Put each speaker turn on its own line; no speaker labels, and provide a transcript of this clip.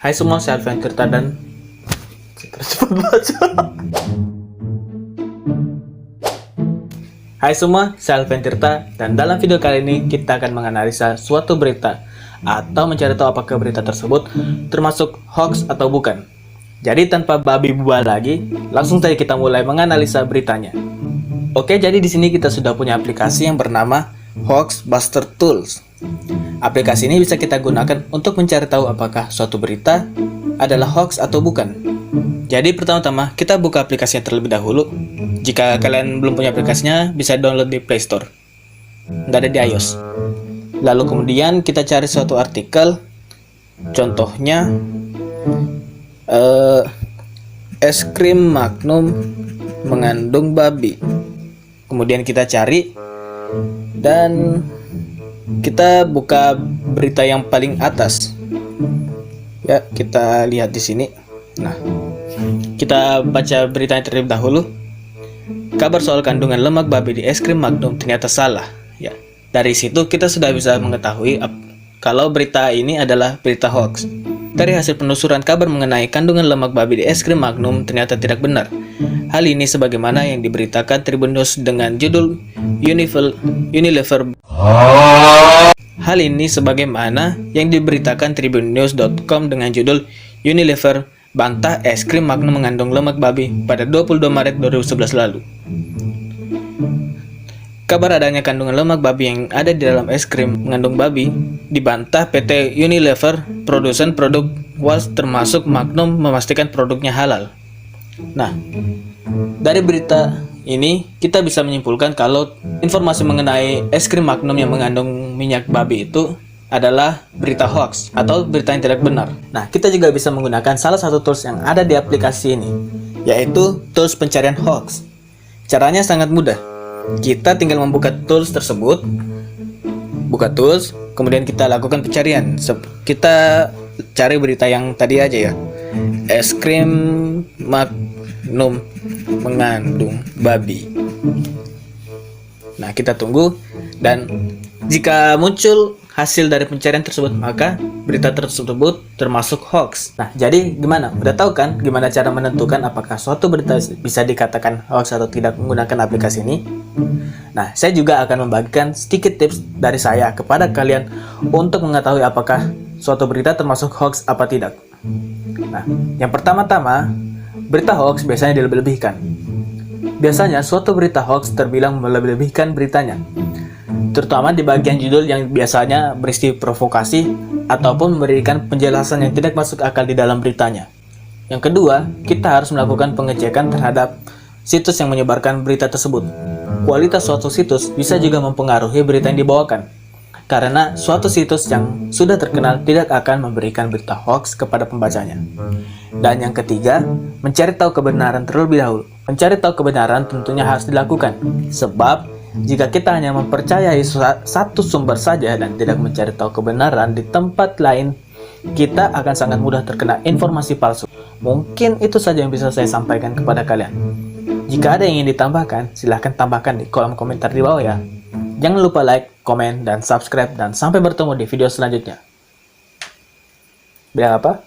Hai semua, saya Alfian Tirta dan cepat baca. Hai semua, saya Alfian Tirta dan dalam video kali ini kita akan menganalisa suatu berita atau mencari tahu apakah berita tersebut termasuk hoax atau bukan. Jadi tanpa babi buah lagi, langsung saja kita mulai menganalisa beritanya. Oke, jadi di sini kita sudah punya aplikasi yang bernama Hoaxbuster Tools. Aplikasi ini bisa kita gunakan untuk mencari tahu apakah suatu berita adalah hoax atau bukan. Jadi pertama-tama kita buka aplikasinya terlebih dahulu. Jika kalian belum punya aplikasinya, bisa download di Play Store. Nggak ada di iOS. Lalu kemudian kita cari suatu artikel. Contohnya es krim Magnum mengandung babi. Kemudian kita cari dan kita buka berita yang paling atas. Ya, kita lihat di sini. Nah, kita baca beritanya terlebih dahulu. Kabar soal kandungan lemak babi di es krim Magnum ternyata salah. Ya, dari situ kita sudah bisa mengetahui kalau berita ini adalah berita hoax. Dari hasil penelusuran, kabar mengenai kandungan lemak babi di es krim Magnum ternyata tidak benar. Hal ini sebagaimana yang diberitakan Tribun News dengan judul Unilever. Hal ini sebagaimana yang diberitakan tribunnews.com dengan judul Unilever bantah es krim Magnum mengandung lemak babi pada 22 Maret 2011 lalu. Kabar adanya kandungan lemak babi yang ada di dalam es krim mengandung babi dibantah PT Unilever, produsen produk was termasuk Magnum memastikan produknya halal. Nah, dari berita ini kita bisa menyimpulkan kalau informasi mengenai es krim Magnum yang mengandung minyak babi itu adalah berita hoax atau berita yang tidak benar. Nah, kita juga bisa menggunakan salah satu tools yang ada di aplikasi ini, yaitu tools pencarian hoax. Caranya sangat mudah. Kita tinggal membuka tools tersebut, buka tools, kemudian kita lakukan pencarian. Kita cari berita yang tadi aja ya, es krim Magnum mengandung babi. Nah, kita tunggu, dan jika muncul hasil dari pencarian tersebut, maka berita tersebut termasuk hoax. Nah, jadi gimana? Udah tahu kan gimana cara menentukan apakah suatu berita bisa dikatakan hoax atau tidak menggunakan aplikasi ini? Nah, saya juga akan membagikan sedikit tips dari saya kepada kalian untuk mengetahui apakah suatu berita termasuk hoax apa tidak. Nah, yang pertama-tama, berita hoax biasanya dilebih-lebihkan. Biasanya suatu berita hoax terbilang melebih-lebihkan beritanya, terutama di bagian judul yang biasanya berisi provokasi ataupun memberikan penjelasan yang tidak masuk akal di dalam beritanya. Yang kedua, kita harus melakukan pengecekan terhadap situs yang menyebarkan berita tersebut. Kualitas suatu situs bisa juga mempengaruhi berita yang dibawakan, karena suatu situs yang sudah terkenal tidak akan memberikan berita hoax kepada pembacanya. Dan yang ketiga, mencari tahu kebenaran terlebih dahulu. Mencari tahu kebenaran tentunya harus dilakukan, sebab jika kita hanya mempercayai satu sumber saja dan tidak mencari tahu kebenaran di tempat lain, kita akan sangat mudah terkena informasi palsu. Mungkin itu saja yang bisa saya sampaikan kepada kalian. Jika ada yang ingin ditambahkan, silahkan tambahkan di kolom komentar di bawah ya. Jangan lupa like, komen, dan subscribe, dan sampai bertemu di video selanjutnya. Bilang apa?